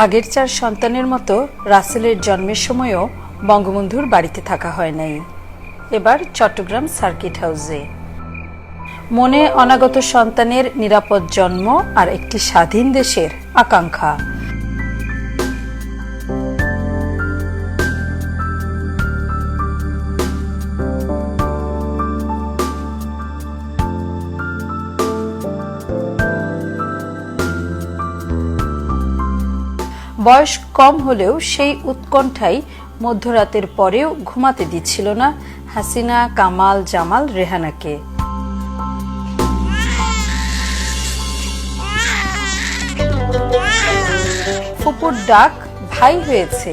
আগের 4 সন্তানের মতো রাসেলের জন্মের সময়ও বঙ্গবন্ধুর বাড়িতে থাকা হয় নাই। এবার চট্টগ্রাম সার্কিট হাউসে। মনে অনাগত সন্তানের নিরাপদ জন্ম আর একটি স্বাধীন দেশের আকাঙ্ক্ষা। বয়স কম হলেও সেই উৎকণ্ঠাই মধ্যরাতের পরেও ঘুমাতে দিচ্ছিল না হাসিনা, কামাল, জামাল, রেহানাকে। ফুপুর ডাক ভাই হয়েছে।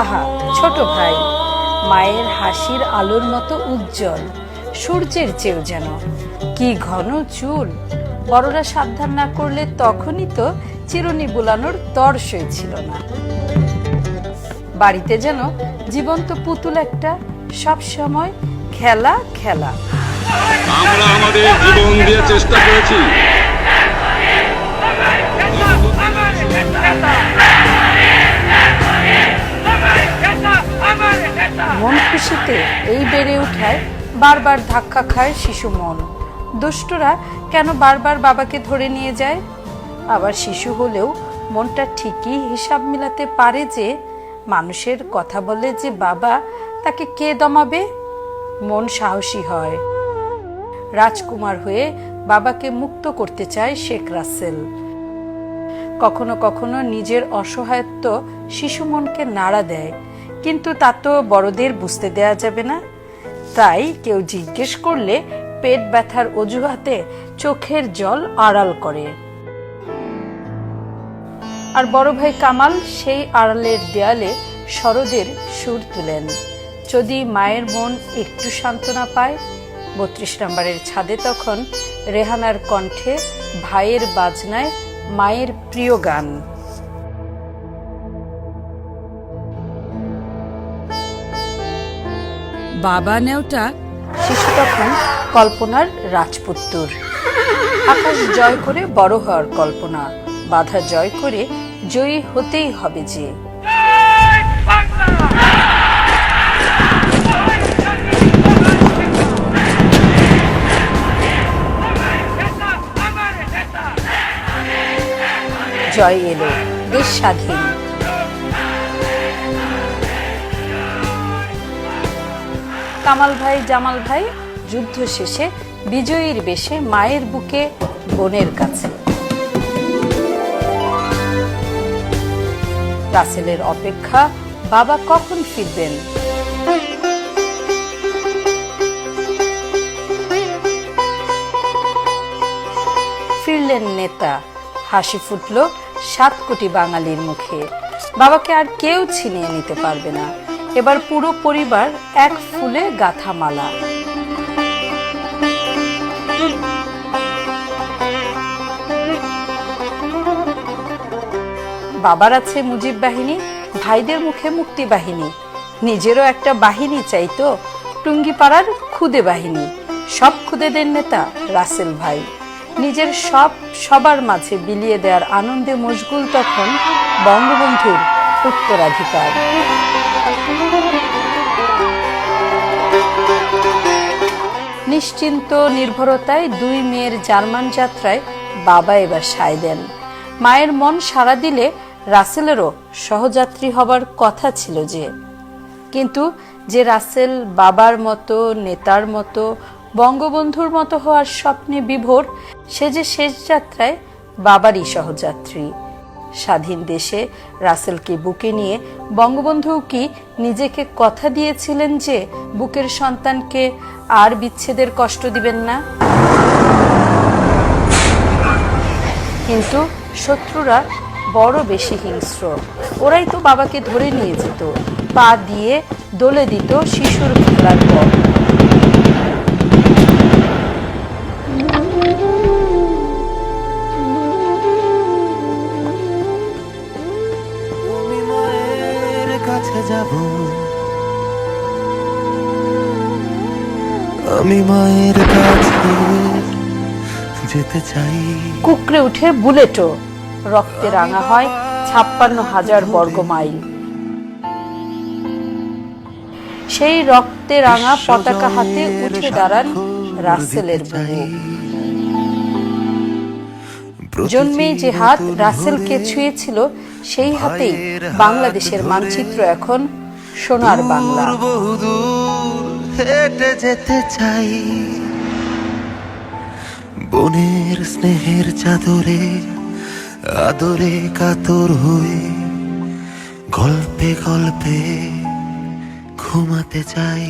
আহা, ছোট ভাই, মায়ের হাসির আলোর মতো উজ্জ্বল, সূর্যের চেয়েও যেন। কি ঘন চুল! বড়রা সাবধান না করলে তখনই তো চিরুনি বুলানোর তর সইছিল না। বাড়িতে যেন জীবন্ত পুতুল একটা, সব সময় খেলা খেলা। আমরা আমাদের জীবন দিয়ে চেষ্টা করেছি। মন খুশিতে এই বেড়ে উঠায় বারবার ধাক্কা খায় শিশু মন। দুষ্টরা কেন বারবার বাবাকে ধরে নিয়ে যায়? আবার শিশু হলেও মনটা ঠিকই হিসাব মিলাতে পারে যে মানুষের কথা বলে যে বাবা, তাকে কে দমাবে? মন সাহসী হয়। রাজকুমার হয়ে বাবাকে মুক্ত করতে চায় শেখ রাসেল। কখনো কখনো নিজের অসহায়ত্ব শিশু মনকে নাড়া দেয়, কিন্তু তা তো বড়দের বুঝতে দেয়া যাবে না। তাই কেউ জিজ্ঞেস করলে পেট ব্যথার অজুহাতে চোখের জল আড়াল করে। আর বড় ভাই কামাল সেই আড়ালের দেয়ালে শরদের সুর তুলেন। যদি মায়ের মন একটু সান্ত্বনা পায়। 32 নম্বরের ছাদে তখন রেহানার কণ্ঠে ভাইয়ের বাজনায় মায়ের প্রিয় গান। বাবা নেওটা শিশু তখন কল্পনার রাজপুত্তুর। আকাশ জয় করে বড় হওয়ার কল্পনা, বাধা জয় করে জয়ী হতেই হবে যে। জয় এলো, দেশ স্বাধীন। কামাল ভাই, জামাল ভাই যুদ্ধ শেষে বিজয়ীর বেশে মায়ের বুকে, বোনের কাছে। রাসেলের অপেক্ষা, বাবা কখন ফিরবেন। ফিরলেন নেতা, হাসি ফুটল 7 কোটি বাঙালির মুখে। বাবাকে আর কেউ ছিনিয়ে নিতে পারবে না। এবার পুরো পরিবার এক ফুলে গাঁথা মালা। বাবার আছে মুজিব বাহিনী, ভাইদের মুখে মুক্তি বাহিনী। নিজেরও একটা বাহিনী চাইতো, টুঙ্গিপাড়ার খুদে বাহিনী। সব খুদেদের নেতা রাসেল ভাই। নিজের সব সবার মাঝে বিলিয়ে দেওয়ার আনন্দে মশগুল তখন বঙ্গবন্ধুর উত্তরাধিকার। নিশ্চিন্ত নির্ভরতায় 2 মেয়ের জার্মান যাত্রায় বাবা এবার সায় দেন। মায়ের মন সাড়া দিলে রাসেলেরও সহযাত্রী হবার কথা ছিল যে। কিন্তু যে রাসেল বাবার মতো, নেতার মতো, বঙ্গবন্ধুর মতো হওয়ার স্বপ্নে বিভোর, সে যে শেষ যাত্রায় বাবারই সহযাত্রী। স্বাধীন দেশে রাসেলকে বুকে নিয়ে বঙ্গবন্ধু কি নিজেকে কথা দিয়েছিলেন যে বুকের সন্তানকে আর বিচ্ছেদের কষ্ট দিবেন না? কিন্তু শত্রুরা বড় বেশি হিংস্র। ওরাই তো বাবাকে ধরে নিয়ে যেত, পা দিয়ে দোলে দিত শিশুর খেলার পর। আমি মায়ের কাছে যেতে চাই। কুকড়ে উঠে বুলেটও, রক্তে রাঙা হয় 56,000 বর্গ মাইল। সেই রক্তে রাঙা পতাকা হাতে উঠে দাঁড়ান রাসেলের বুবু। জন্মেই যে হাত রাসেলকে ছুঁয়েছিল, সেই হাতেই বাংলাদেশের মানচিত্র এখন সোনার বাংলা। বহুদূর হেঁটে যেতে চাই, বনের স্নেহের চাদরে আদরে কাতর হয়ে গল্পে গল্পে ঘুমাতে চাই।